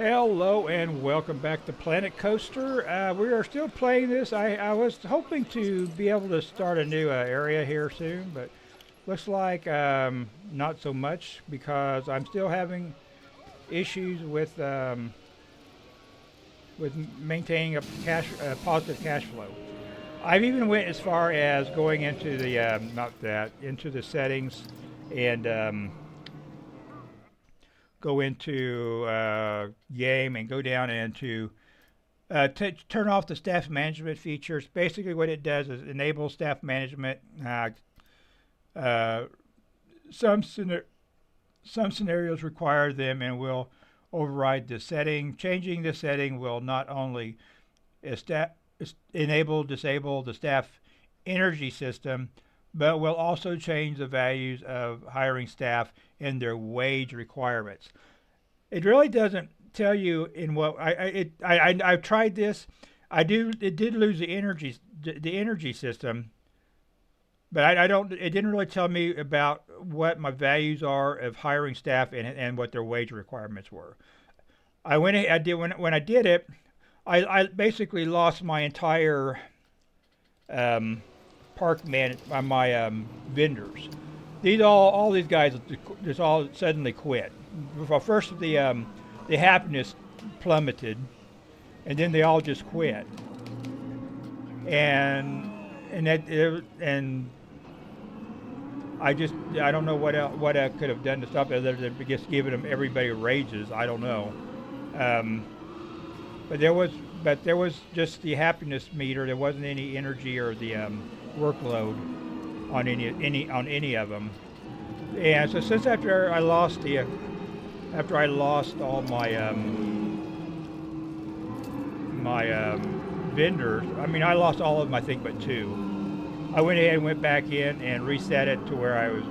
Hello and welcome back to Planet Coaster. We are still playing this. I was hoping to be able to start a new area here soon, but looks like not so much because I'm still having issues with maintaining a positive cash flow. I've even went as far as going into the into the settings and go into game and go down into turn off the staff management features. Basically, what it does is enable staff management. Uh, some some scenarios require them and will override the setting. Changing the setting will not only disable the staff energy system, but will also change the values of hiring staff and their wage requirements. It really doesn't tell you in what I've tried this. It did lose the energy system, but I don't. It didn't really tell me about what my values are of hiring staff and what their wage requirements were. I did when I did it. I basically lost my entire my vendors. All these guys just all suddenly quit. Well, first the happiness plummeted, and then they all just quit. And and I don't know what I could have done to stop it other than just giving them everybody raises. I don't know. Um, but there was just the happiness meter. There wasn't any energy or the workload on any of them. And so since after I lost all my vendors, I mean I lost all of them I think but two. I went ahead and went back in and reset it to where I was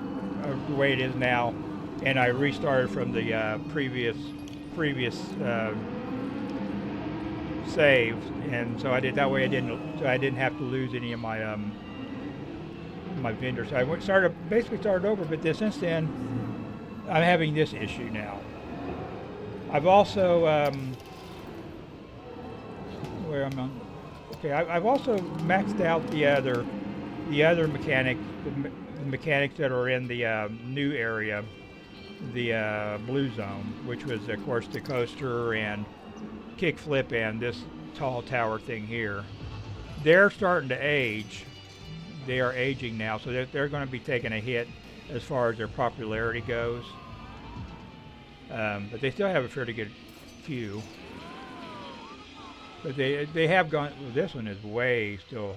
the way it is now, and I restarted from the previous saves, and so I did that way. I didn't have to lose any of my vendors. So I basically started over, but since then I'm having this issue now. I've also where I'm on. Okay, I've also maxed out the other mechanics, the mechanics that are in the new area, the blue zone, which was of course the coaster and kickflip and this tall tower thing here. They're starting to age. They are aging now, so they're going to be taking a hit as far as their popularity goes. But they still have a fairly good queue. But they have gone. Well, this one is way still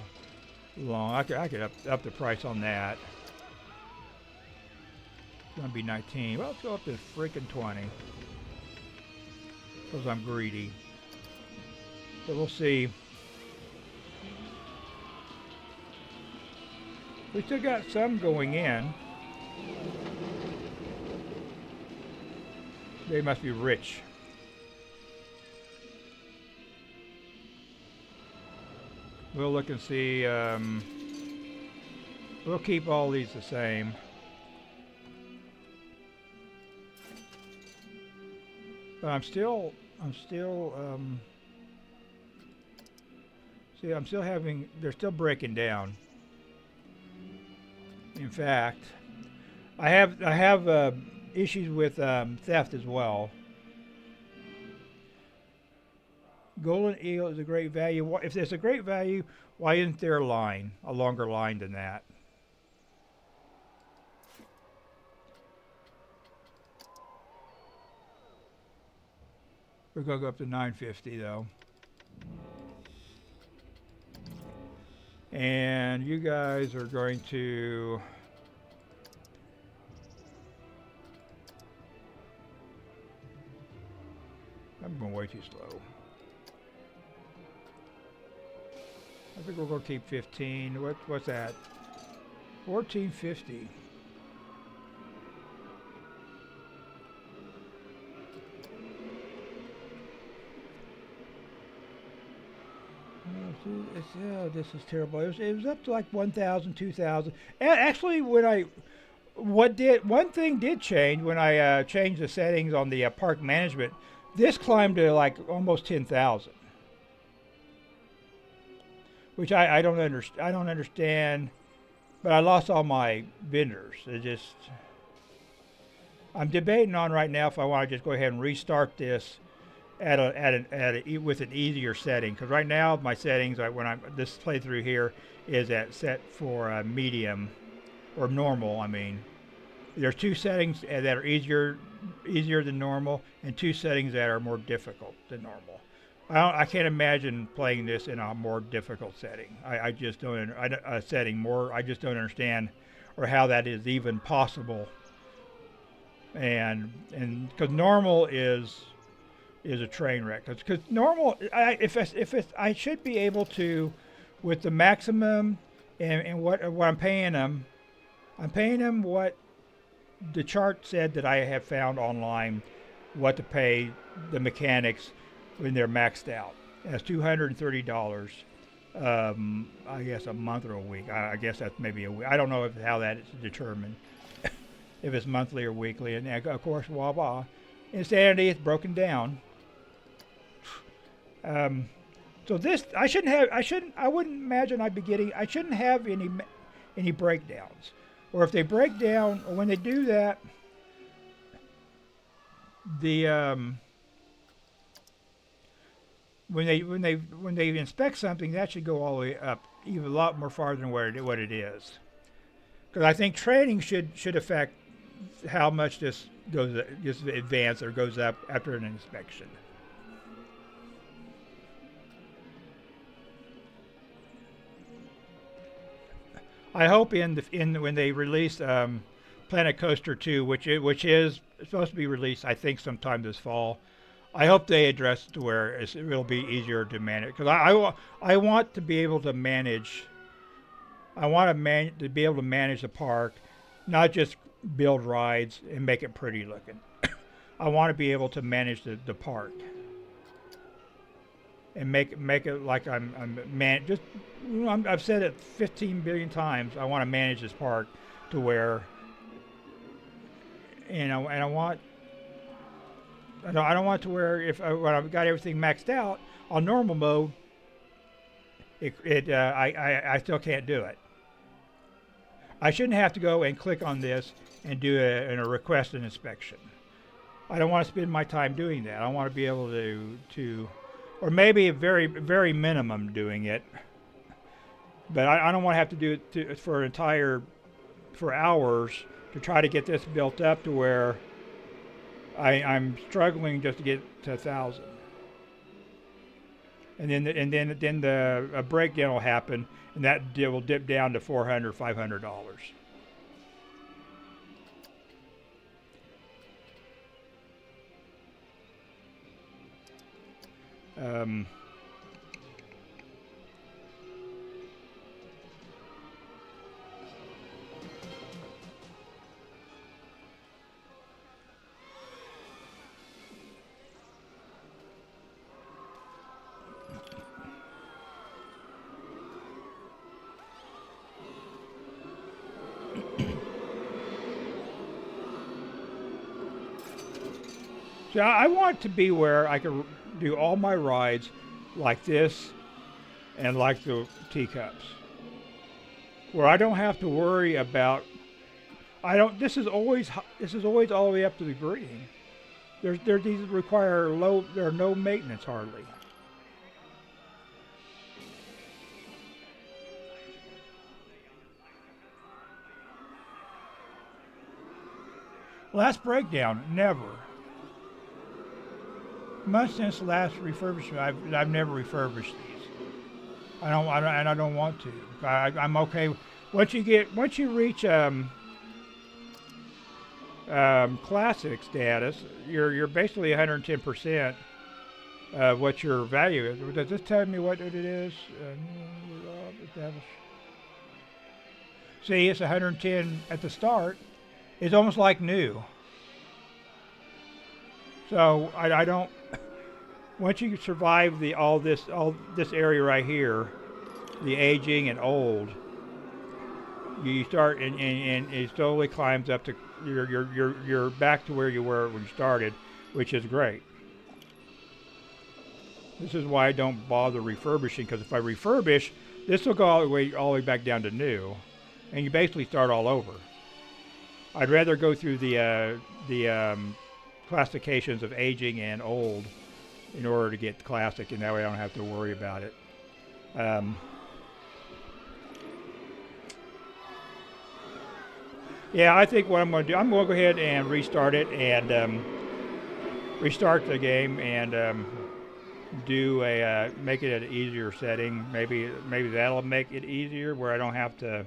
long. I could up the price on that. It's going to be 19. Well, let's go up to freaking 20 because I'm greedy. So we'll see. We still got some going in. They must be rich. We'll look and see. We'll keep all these the same. But I'm still see, I'm still having, they're still breaking down. In fact, I have issues with theft as well. Golden eel is a great value. If there's a great value, why isn't there a longer line than that? We're gonna go up to 950 though. And you guys are going to I'm going way too slow. I think we're going to keep 15. What's that? 1450. This is terrible. It was up to like 1,000, 2,000. Actually, one thing did change when I changed the settings on the park management. This climbed to like almost 10,000, which I don't understand. I don't understand, but I lost all my vendors. It just I'm debating on right now if I want to just go ahead and restart this with an easier setting, because right now my settings when I'm this playthrough here is at set for medium or normal. I mean, there's two settings that are easier than normal, and two settings that are more difficult than normal. I can't imagine playing this in a more difficult setting. I just don't I just don't understand or how that is even possible. And because normal is a train wreck. Because normal, I should be able to, with the maximum and what I'm paying them what the chart said that I have found online, what to pay the mechanics when they're maxed out. That's $230. I guess a month or a week. I guess that's maybe a week. I don't know how that is determined, if it's monthly or weekly. And of course, blah blah. Insanity is broken down. So this, I wouldn't imagine I'd be getting, I shouldn't have any breakdowns. Or if they break down, or when they do that, the, when they inspect something, that should go all the way up, even a lot more farther than what it is. Because I think training should affect how much this advanced or goes up after an inspection. I hope when they release Planet Coaster 2, which is supposed to be released, I think sometime this fall. I hope they address it to where it'll be easier to manage. Because I want to be able to manage. I want to be able to manage the park, not just build rides and make it pretty looking. I want to be able to manage the park and make it like I've said it 15 billion times. I want to manage this park to where, and I don't want to where when I've got everything maxed out on normal mode, I still can't do it. I shouldn't have to go and click on this and do a request an inspection. I don't want to spend my time doing that. I want to be able to or maybe a very, very minimum doing it. But I don't want to have to do it for hours to try to get this built up to where I'm struggling just to get to 1,000. And then a breakdown will happen, and that will dip down to $400, $500. So I want to be where I can do all my rides like this and like the teacups, where I don't have to worry about. This is always all the way up to the green. These require there are no maintenance hardly. Last breakdown, never. Much since the last refurbishment, I've never refurbished these. I don't want to. I'm okay. Once you reach classic status, you're basically 110% what your value is. Does this tell me what it is? See, it's 110 at the start. It's almost like new. So I don't. Once you survive all this area right here, the aging and old, you start and it slowly climbs up to you're back to where you were when you started, which is great. This is why I don't bother refurbishing, because if I refurbish, this will go all the way back down to new, and you basically start all over. I'd rather go through the classifications of aging and old in order to get classic, and that way I don't have to worry about it. Yeah, I think what I'm going to do, I'm going to go ahead and restart it and restart the game and do a make it an easier setting. Maybe that'll make it easier where I don't have to.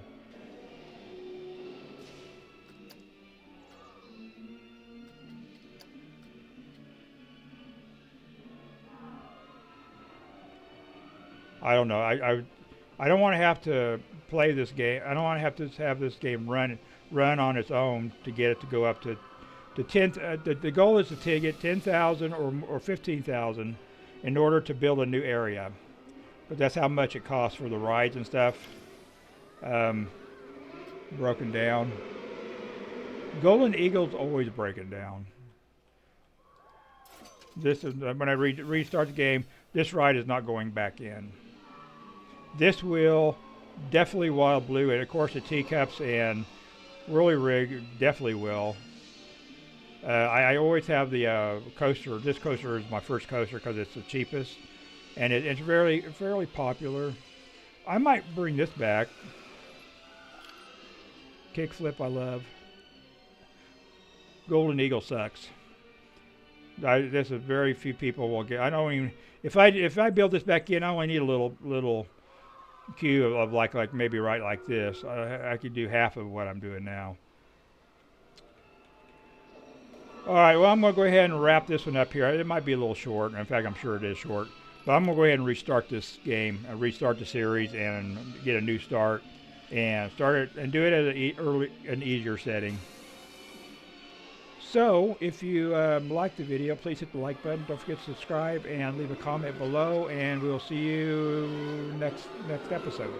I don't know. I don't want to have to play this game. I don't want to have this game run on its own to get it to go up to 10. The goal is to get 10,000 or 15,000 in order to build a new area. But that's how much it costs for the rides and stuff. Broken down. Golden Eagle's always breaking down. This is when I restart the game. This ride is not going back in. This will definitely Wild Blue, and of course the teacups and Whirly Rig definitely will. I always have the coaster. This coaster is my first coaster because it's the cheapest, and it's fairly popular. I might bring this back. Kickflip I love. Golden Eagle sucks. This is very few people will get. I don't even if I build this back in, I only need a little queue of like maybe right like this. I could do half of what I'm doing now. All right, well, I'm going to go ahead and wrap this one up here. It might be a little short. In fact, I'm sure it is short. But I'm going to go ahead and restart this game, restart the series, and get a new start, and start it and do it at an easier setting. So, if you like the video, please hit the like button. Don't forget to subscribe and leave a comment below, and we'll see you next episode.